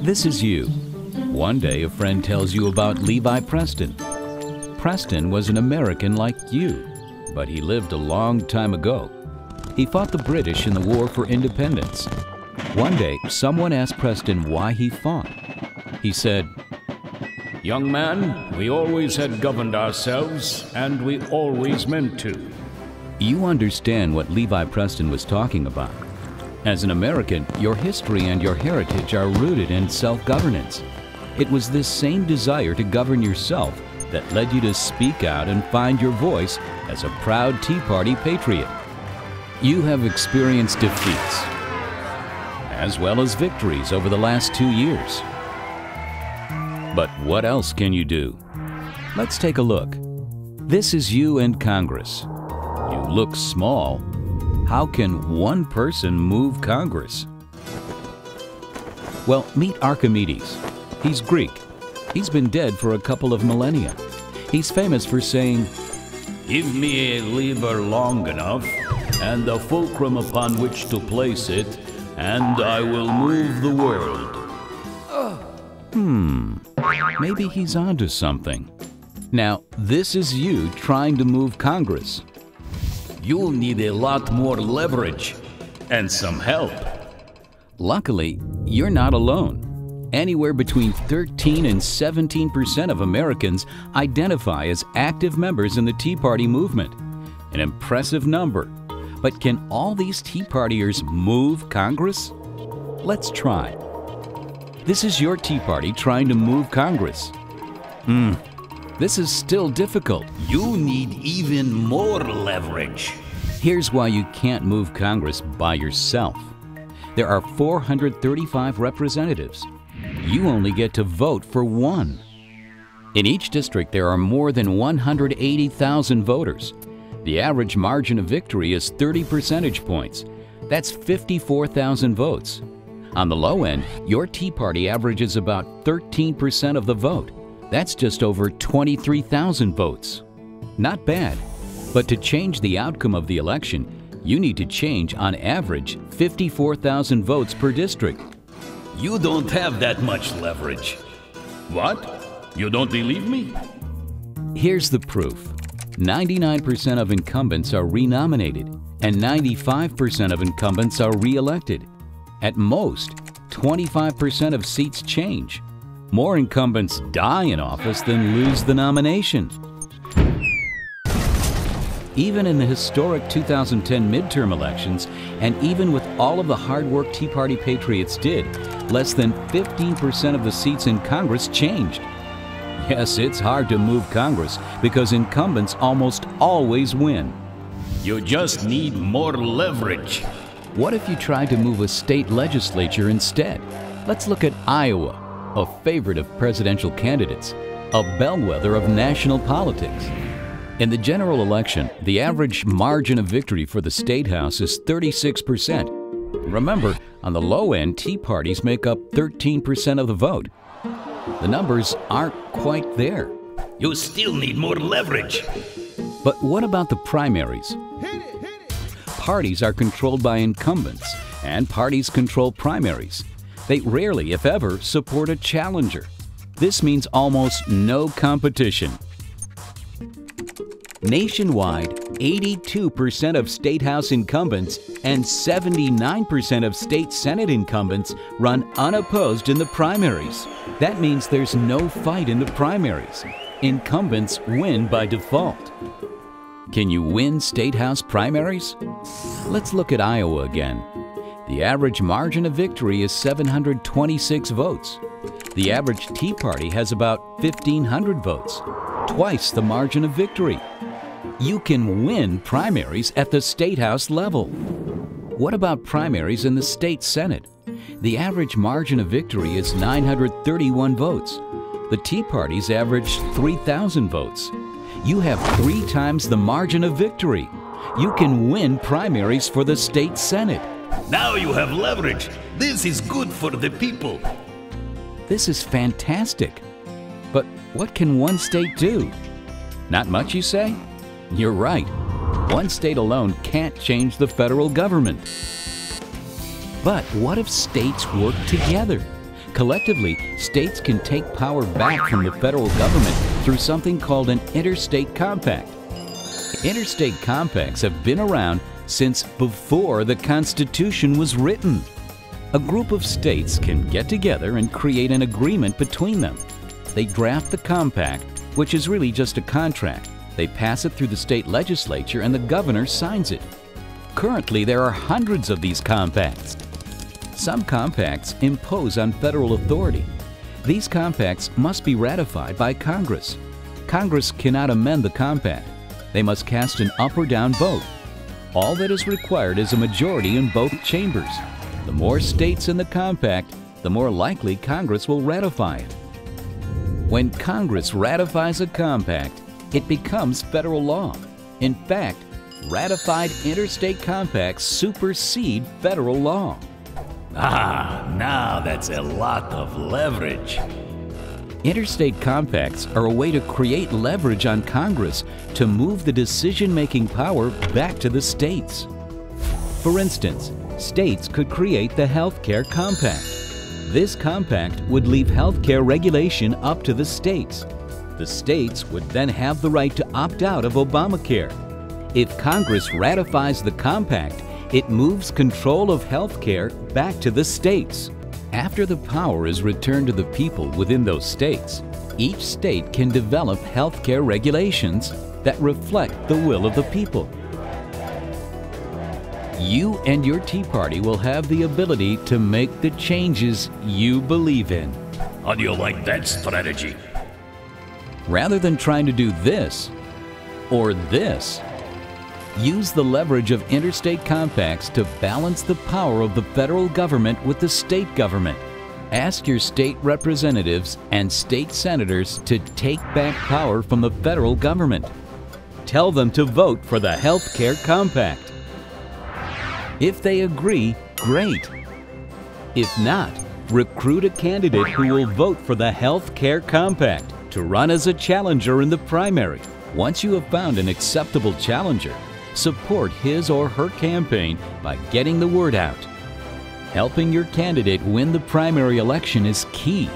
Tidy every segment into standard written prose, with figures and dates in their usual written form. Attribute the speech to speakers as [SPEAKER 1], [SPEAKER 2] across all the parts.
[SPEAKER 1] This is you. One day a friend tells you about Levi Preston. Preston was an American like you, but he lived a long time ago. He fought the British in the War for Independence. One day, someone asked Preston why he fought. He said,
[SPEAKER 2] "Young man, we always had governed ourselves, and we always meant to."
[SPEAKER 1] You understand what Levi Preston was talking about. As an American, your history and your heritage are rooted in self-governance. It was this same desire to govern yourself that led you to speak out and find your voice as a proud Tea Party patriot. You have experienced defeats, as well as victories over the last 2 years. But what else can you do? Let's take a look. This is you in Congress. You look small. How can one person move Congress? Well, meet Archimedes. He's Greek. He's been dead for a couple of millennia. He's famous for saying,
[SPEAKER 2] "Give me a lever long enough and the fulcrum upon which to place it, and I will move the world."
[SPEAKER 1] Maybe he's onto something. Now, this is you trying to move Congress.
[SPEAKER 2] You'll need a lot more leverage and some help.
[SPEAKER 1] Luckily, you're not alone. Anywhere between 13 and 17% of Americans identify as active members in the Tea Party movement. An impressive number. But can all these Tea Partiers move Congress? Let's try. This is your Tea Party trying to move Congress. This is still difficult.
[SPEAKER 2] You need even more leverage.
[SPEAKER 1] Here's why you can't move Congress by yourself. There are 435 representatives. You only get to vote for one. In each district, there are more than 180,000 voters. The average margin of victory is 30 percentage points. That's 54,000 votes. On the low end, your Tea Party averages about 13% of the vote. That's just over 23,000 votes. Not bad, but to change the outcome of the election, you need to change on average 54,000 votes per district.
[SPEAKER 2] You don't have that much leverage. What? You don't believe me?
[SPEAKER 1] Here's the proof. 99% of incumbents are renominated, and 95% of incumbents are re-elected. At most, 25% of seats change. More incumbents die in office than lose the nomination. Even in the historic 2010 midterm elections, and even with all of the hard work Tea Party patriots did, less than 15% of the seats in Congress changed. Yes, it's hard to move Congress because incumbents almost always win.
[SPEAKER 2] You just need more leverage.
[SPEAKER 1] What if you tried to move a state legislature instead? Let's look at Iowa, a favorite of presidential candidates, a bellwether of national politics. In the general election, the average margin of victory for the State House is 36%. Remember, on the low end, Tea Parties make up 13% of the vote. The numbers aren't quite there.
[SPEAKER 2] You still need more leverage.
[SPEAKER 1] But what about the primaries? Parties are controlled by incumbents, and parties control primaries. They rarely, if ever, support a challenger. This means almost no competition. Nationwide, 82% of State House incumbents and 79% of State Senate incumbents run unopposed in the primaries. That means there's no fight in the primaries. Incumbents win by default. Can you win State House primaries? Let's look at Iowa again. The average margin of victory is 726 votes. The average Tea Party has about 1,500 votes, twice the margin of victory. You can win primaries at the State House level. What about primaries in the State Senate? The average margin of victory is 931 votes. The Tea Party's average 3,000 votes. You have 3 times the margin of victory. You can win primaries for the State Senate.
[SPEAKER 2] Now you have leverage. This is good for the people.
[SPEAKER 1] This is fantastic. But what can one state do? Not much, you say? You're right. One state alone can't change the federal government. But what if states work together? Collectively, states can take power back from the federal government through something called an interstate compact. Interstate compacts have been around since before the Constitution was written. A group of states can get together and create an agreement between them. They draft the compact, which is really just a contract. They pass it through the state legislature and the governor signs it. Currently, there are hundreds of these compacts. Some compacts impose on federal authority. These compacts must be ratified by Congress. Congress cannot amend the compact. They must cast an up or down vote. All that is required is a majority in both chambers. The more states in the compact, the more likely Congress will ratify it. When Congress ratifies a compact, it becomes federal law. In fact, ratified interstate compacts supersede federal law.
[SPEAKER 2] Now that's a lot of leverage.
[SPEAKER 1] Interstate compacts are a way to create leverage on Congress to move the decision-making power back to the states. For instance, states could create the Healthcare Compact. This compact would leave healthcare regulation up to the states. The states would then have the right to opt out of Obamacare. If Congress ratifies the compact, it moves control of healthcare back to the states. After the power is returned to the people within those states, each state can develop healthcare regulations that reflect the will of the people. You and your Tea Party will have the ability to make the changes you believe in.
[SPEAKER 2] How do you like that strategy?
[SPEAKER 1] Rather than trying to do this or this, use the leverage of interstate compacts to balance the power of the federal government with the state government. Ask your state representatives and state senators to take back power from the federal government. Tell them to vote for the Healthcare Compact. If they agree, great. If not, recruit a candidate who will vote for the Healthcare Compact to run as a challenger in the primary. Once you have found an acceptable challenger, support his or her campaign by getting the word out. Helping your candidate win the primary election is key.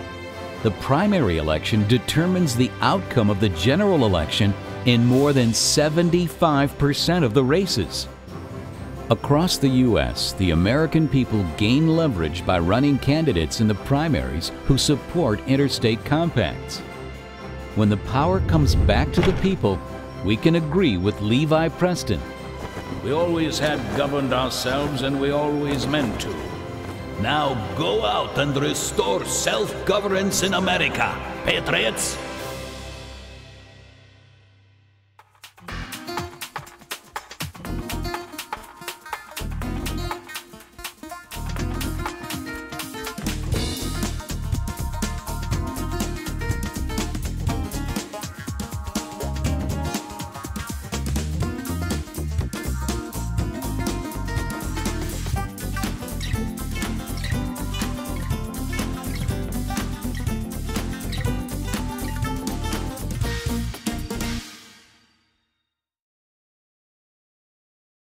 [SPEAKER 1] The primary election determines the outcome of the general election in more than 75% of the races. Across the U.S., the American people gain leverage by running candidates in the primaries who support interstate compacts. When the power comes back to the people, we can agree with Levi Preston.
[SPEAKER 2] We always had governed ourselves, and we always meant to. Now go out and restore self-governance in America, Patriots!